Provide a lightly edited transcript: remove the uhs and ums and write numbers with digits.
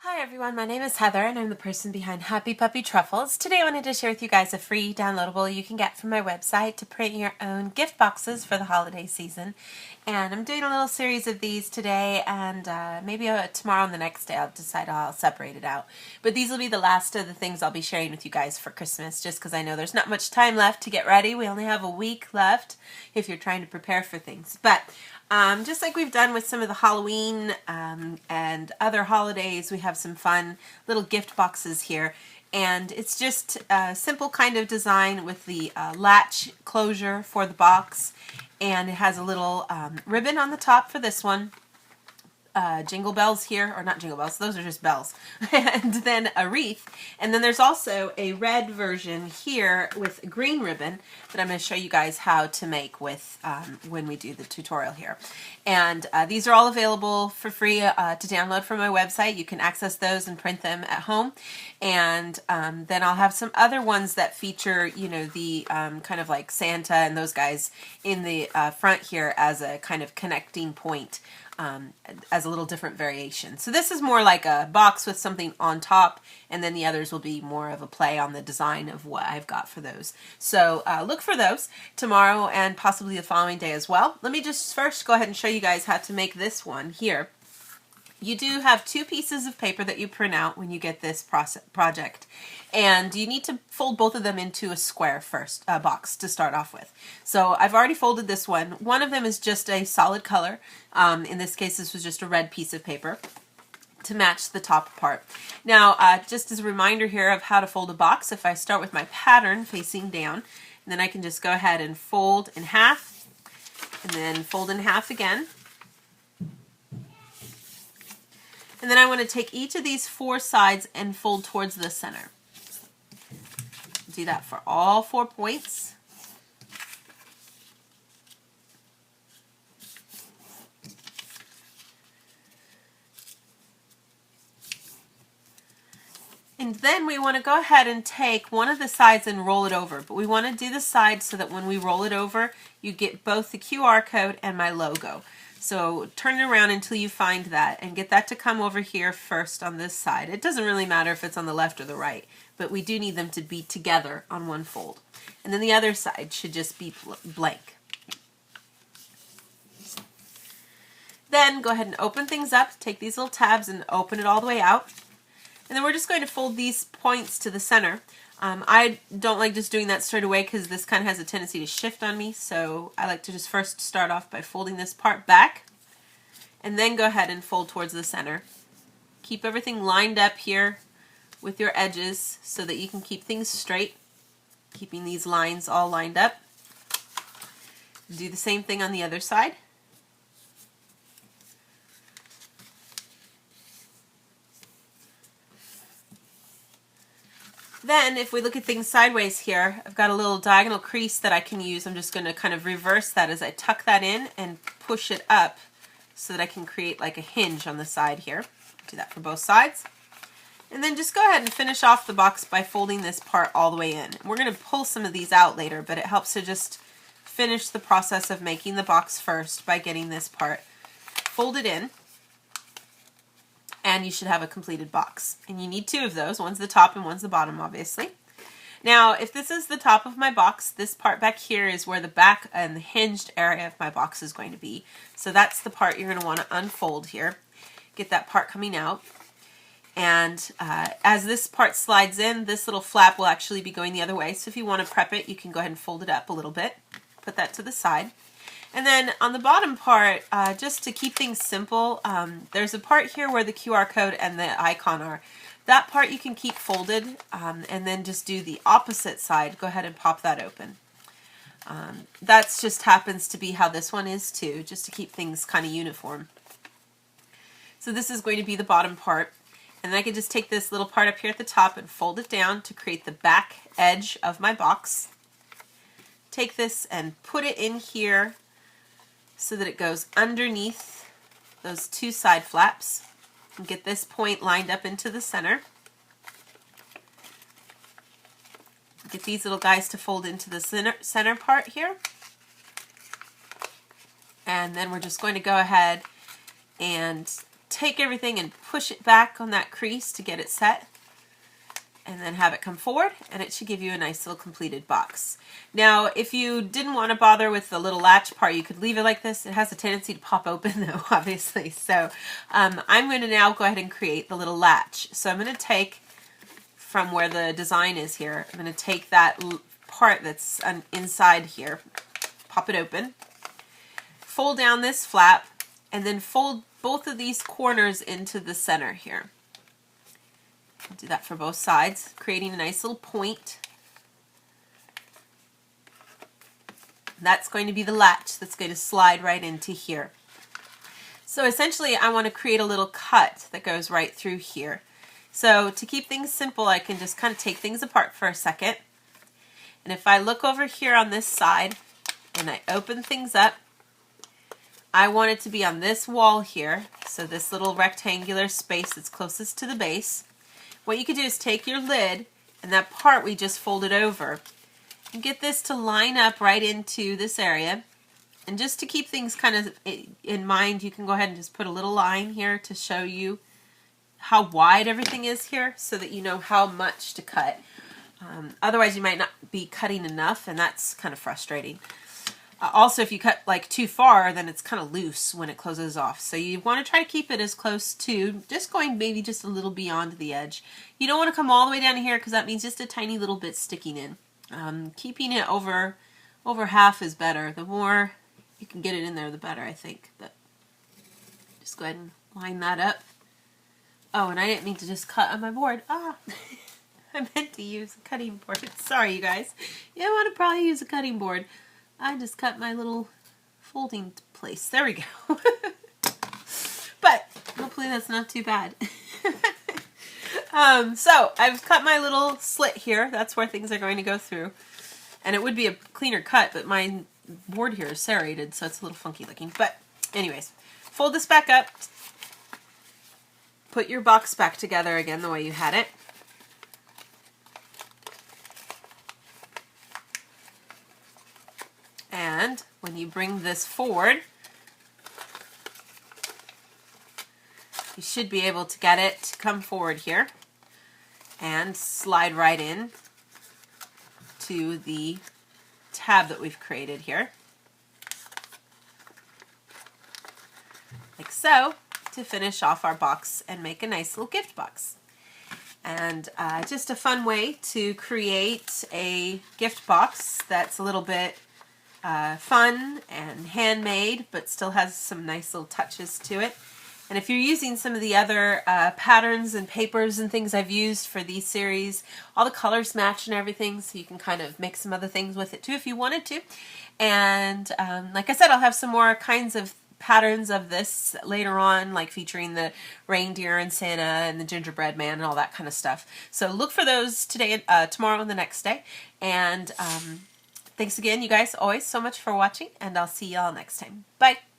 Hi everyone, my name is Heather and I'm the person behind happypuppytruffles. Today I wanted to share with you guys a free downloadable you can get from my website to print your own gift boxes for the holiday season. And I'm doing a little series of these today, and maybe tomorrow and the next day I'll decide I'll separate it out. But these will be the last of the things I'll be sharing with you guys for Christmas, just because I know there's not much time left to get ready. We only have a week left if you're trying to prepare for things. But just like we've done with some of the Halloween and other holidays, we have some fun little gift boxes here. And it's just a simple kind of design with the latch closure for the box. And it has a little ribbon on the top for this one. Jingle bells here, or not jingle bells, those are just bells, and then a wreath, and then there's also a red version here with a green ribbon that I'm going to show you guys how to make with when we do the tutorial here. And these are all available for free to download from my website. You can access those and print them at home, and then I'll have some other ones that feature, you know, the kind of like Santa and those guys in the front here as a kind of connecting point. As a little different variation. So this is more like a box with something on top, and then the others will be more of a play on the design of what I've got for those. So look for those tomorrow and possibly the following day as well. Let me just first go ahead and show you guys how to make this one here. You do have two pieces of paper that you print out when you get this project, and you need to fold both of them into a square first, box to start off with. So I've already folded this one. One of them is just a solid color. In this case, this was just a red piece of paper to match the top part. Now, just as a reminder here of how to fold a box, if I start with my pattern facing down, and then I can just go ahead and fold in half, and then fold in half again. And then I want to take each of these four sides and fold towards the center. Do that for all 4 points. And then we want to go ahead and take one of the sides and roll it over. But we want to do the side so that when we roll it over, you get both the QR code and my logo. So turn it around until you find that and get that to come over here first on this side. It doesn't really matter if it's on the left or the right, but we do need them to be together on one fold. And then the other side should just be blank. Then go ahead and open things up, take these little tabs and open it all the way out. And then we're just going to fold these points to the center. I don't like just doing that straight away because this kind of has a tendency to shift on me, so I like to just first start off by folding this part back and then go ahead and fold towards the center. Keep everything lined up here with your edges so that you can keep things straight, keeping these lines all lined up. Do the same thing on the other side. Then, if we look at things sideways here, I've got a little diagonal crease that I can use. I'm just going to kind of reverse that as I tuck that in and push it up so that I can create like a hinge on the side here. Do that for both sides. And then just go ahead and finish off the box by folding this part all the way in. We're going to pull some of these out later, but it helps to just finish the process of making the box first by getting this part folded in. And you should have a completed box. And you need two of those. One's the top and one's the bottom, obviously. Now, if this is the top of my box, this part back here is where the back and the hinged area of my box is going to be. So that's the part you're going to want to unfold here. Get that part coming out. And as this part slides in, this little flap will actually be going the other way. So if you want to prep it, you can go ahead and fold it up a little bit. Put that to the side. And then on the bottom part, just to keep things simple, there's a part here where the QR code and the icon are. That part you can keep folded, and then just do the opposite side. Go ahead and pop that open. That just happens to be how this one is too, just to keep things kind of uniform. So this is going to be the bottom part. And then I can just take this little part up here at the top and fold it down to create the back edge of my box. Take this and put it in here so that it goes underneath those two side flaps, and get this point lined up into the center. Get these little guys to fold into the center part here. And then we're just going to go ahead and take everything and push it back on that crease to get it set, and then have it come forward, and it should give you a nice little completed box. Now, if you didn't want to bother with the little latch part, you could leave it like this. It has a tendency to pop open though, obviously. So I'm going to now go ahead and create the little latch. So I'm going to take from where the design is here, I'm going to take that part that's inside here, pop it open, fold down this flap, and then fold both of these corners into the center here. I'll do that for both sides, creating a nice little point. That's going to be the latch that's going to slide right into here. So essentially I want to create a little cut that goes right through here. So to keep things simple, I can just kind of take things apart for a second. And if I look over here on this side and I open things up, I want it to be on this wall here. So this little rectangular space that's closest to the base. What you could do is take your lid and that part we just folded over and get this to line up right into this area. And just to keep things kind of in mind, you can go ahead and just put a little line here to show you how wide everything is here so that you know how much to cut. Otherwise you might not be cutting enough, and that's kind of frustrating. Also, if you cut like too far, then it's kind of loose when it closes off. So you want to try to keep it as close to, just going maybe just a little beyond the edge. You don't want to come all the way down here because that means just a tiny little bit sticking in. Keeping it over half is better. The more you can get it in there, the better, I think. But just go ahead and line that up. Oh, and I didn't mean to just cut on my board. Ah, I meant to use a cutting board. Sorry, you guys. You want to probably use a cutting board. I just cut my little folding place. There we go. But hopefully that's not too bad. So I've cut my little slit here. That's where things are going to go through. And it would be a cleaner cut, but my board here is serrated, so it's a little funky looking. But anyways, fold this back up. Put your box back together again the way you had it. And when you bring this forward, you should be able to get it to come forward here and slide right in to the tab that we've created here. Like so, to finish off our box and make a nice little gift box. And just a fun way to create a gift box that's a little bit fun and handmade, but still has some nice little touches to it. And if you're using some of the other patterns and papers and things I've used for these series, all the colors match and everything, so you can kind of make some other things with it too if you wanted to. And like I said, I'll have some more kinds of patterns of this later on, like featuring the reindeer and Santa and the gingerbread man and all that kind of stuff. So look for those today, tomorrow and the next day. And thanks again, you guys, always so much for watching, and I'll see y'all next time. Bye!